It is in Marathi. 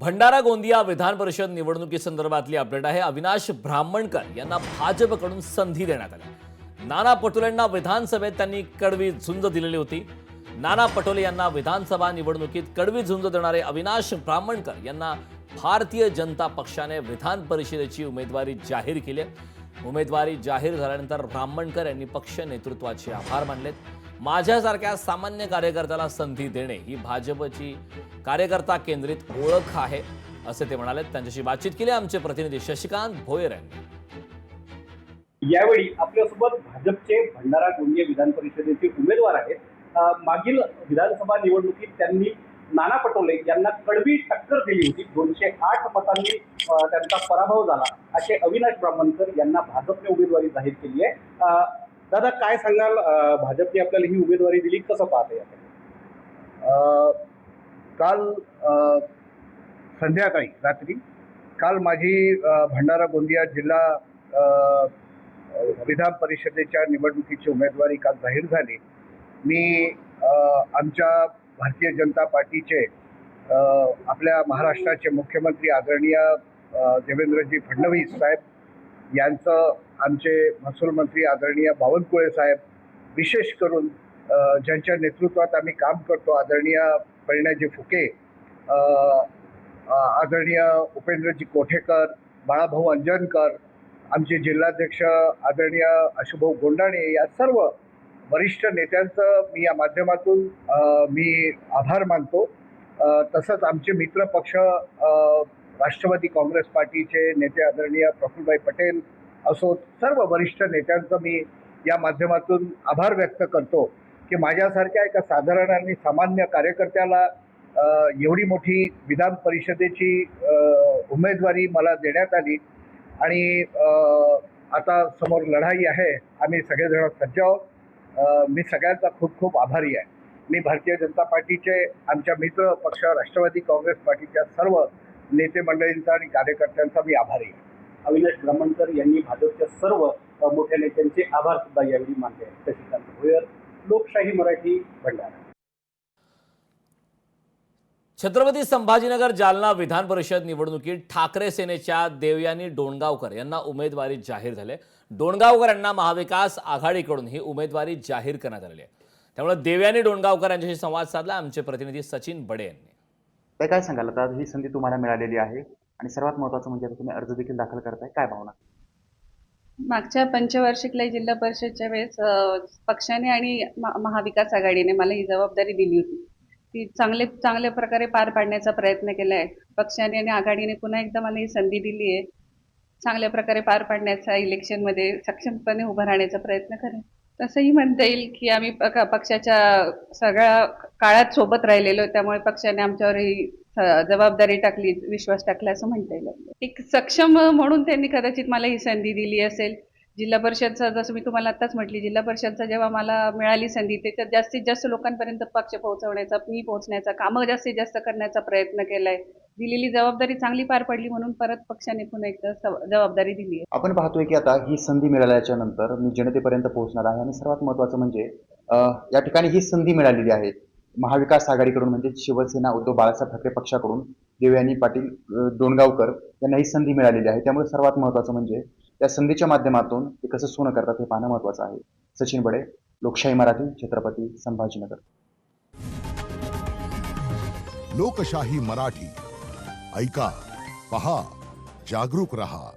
भंडारा गोंदिया विधान परिषद निवडणुकीसंदर्भातली अपडेट आहे। अविनाश ब्राह्मणकर यांना भाजपकडून संधी देण्यात आली। नाना पटोलेंना विधानसभेत त्यांनी कडवी झुंज दिलेली होती। नाना पटोले यांना विधानसभा निवडणुकीत कडवी झुंज देणारे अविनाश ब्राह्मणकर यांना भारतीय जनता पक्षाने विधान परिषदेची उमेदवारी जाहीर केली। उमेदवारी जाहीर झाल्यानंतर ब्राह्मणकर यांनी पक्ष नेतृत्वाचे आभार मानलेत। माझ्यासारख्या सामान्य कार्यकर्त्याला संधी देणे ही भाजपची कार्यकर्ता केंद्रित ओळख आहे असे ते म्हणाले। त्यांच्याशी बातचीत केली आमचे प्रतिनिधी शशिकांत भोयर यांनी। यावेळी आपल्यासोबत भाजपचे भंडारा गोंदिया विधान परिषदेचे उमेदवार आहेत। मागील विधानसभा निवडणुकीत त्यांनी नाना पटोले यांना कडवी टक्कर दिली होती। 208 मतांनी त्यांचा पराभव झाला। असे अविनाश ब्राह्मणकर यांना भाजपने उमेदवारी जाहीर केली आहे। दादा, काय सांगाल, भाजपने आपल्याला ही उमेदवारी दिली, कसं पाहता याकडे? काल संध्याकाळी रात्री माझी भंडारा गोंदिया जिल्हा विधान परिषदेच्या निवडणुकीची उमेदवारी काल जाहीर झाली। मी आमच्या भारतीय जनता पार्टीचे आपल्या महाराष्ट्राचे मुख्यमंत्री आदरणीय देवेंद्रजी फडणवीस साहेब यांचं, आमचे महसूल मंत्री आदरणीय बावनकुळे साहेब, विशेष करून ज्यांच्या नेतृत्वात आम्ही काम करतो, आदरणीय परिणयजी फुके, आदरणीय उपेंद्रजी कोठेकर, बाळाभाऊ अंजनकर, आमचे जिल्हाध्यक्ष आदरणीय अशुभाऊ गोंडाणे, या सर्व वरिष्ठ नेत्यांचं मी या माध्यमातून मी आभार मानतो। तसंच आमचे मित्र पक्ष राष्ट्रवादी काँग्रेस पार्टीचे नेते आदरणीय प्रफुल्लभाई पटेल असो, सर्व वरिष्ठ नेत्यांचं मी या माध्यमातून आभार व्यक्त करतो की माझ्यासारख्या एका साधारण आणि सामान्य कार्यकर्त्याला एवढी मोठी विधान परिषदेची उमेदवारी मला देण्यात आली। आणि आता समोर लढाई आहे, आम्ही सगळेजण सज्ज आहोत। मी सगळ्यांचा खूप खूप आभारी आहे। मी भारतीय जनता पार्टीचे, आमच्या मित्र पक्ष राष्ट्रवादी काँग्रेस पार्टीच्या सर्व नेते मंडळींचा आणि कार्यकर्त्यांचा मी आभारी आहे। अविनाश ब्राह्मणकर यांनी भाजपच्या सर्व मोठ्या नेत्यांचे आभार सुद्धा यावेळी मानले आहेत। शशिकांत भोयर, लोकशाही मराठी, भंडारा। छत्रपती संभाजीनगर जालना विधान परिषद निवडणुकीत ठाकरे सेनेच्या देवयानी डोणगावकर यांना उमेदवारी जाहीर झाली। डोणगावकर यांना महाविकास आघाडीकडून ही उमेदवारी जाहीर करण्यात आली आहे। त्यामुळे देवयानी डोणगावकर यांच्याशी संवाद साधला आमचे प्रतिनिधी सचिन बडे यांनी। काय सांगाल, आता ही संधी तुम्हाला मिळालेली आहे आणि सर्वात महत्त्वाचं म्हणजे तुम्ही अर्ज देखील दाखल करताय, काय भावना? मागच्या पंचवार्षिकला जिल्हा परिषदच्या वेळेस पक्षाने आणि महाविकास आघाडीने मला ही जबाबदारी दिली होती। ती चांगल्या प्रकारे पार पाडण्याचा प्रयत्न केला आहे। पक्षाने आणि आघाडीने पुन्हा एकदा मला ही संधी दिली आहे। चांगल्या प्रकारे पार पाडण्याचा, इलेक्शनमध्ये सक्षमपणे उभं राहण्याचा प्रयत्न करेन। तसंही म्हणता येईल की आम्ही पक्षाच्या सगळ्या काळात सोबत राहिलेलो, त्यामुळे पक्षाने आमच्यावर ही जबाबदारी टाकली, विश्वास टाकला असं म्हणता येईल। एक सक्षम म्हणून त्यांनी कदाचित मला ही संधी दिली असेल। जिल्हा परिषदचा, जसं मी तुम्हाला आत्ताच म्हटली, जिल्हा परिषदचा जेव्हा मला मिळाली संधी, त्याच्यात जास्तीत जास्त लोकांपर्यंत पक्ष पोहोचवण्याचा, मी पोहोचण्याचा, कामं जास्तीत जास्त करण्याचा प्रयत्न केलाय। दिलेली जबाबदारी चांगली पार पडली म्हणून परत पक्षाने पुन्हा एकदा जबाबदारी दिली आहे। आपण पाहतोय की आता ही संधी मिळाल्याच्या नंतर मी जनतेपर्यंत पोहोचणार आहे आणि सर्वात महत्त्वाचं म्हणजे या ठिकाणी ही संधी मिळालेली आहे महाविकास आघाडीकडून, म्हणजे शिवसेना उद्धव बाळासाहेब ठाकरे पक्षाकडून देवयानी पाटील डोणगावकर यांना ही संधी मिळालेली आहे। त्यामुळे सर्वात महत्त्वाचं म्हणजे त्या संधीच्या माध्यमातून ते कसं सोनं करतात हे पाहणं महत्त्वाचं आहे। सचिन बडे, लोकशाही मराठी, छत्रपती संभाजीनगर। लोकशाही मराठी, ऐका, पहा, जागरूक रहा।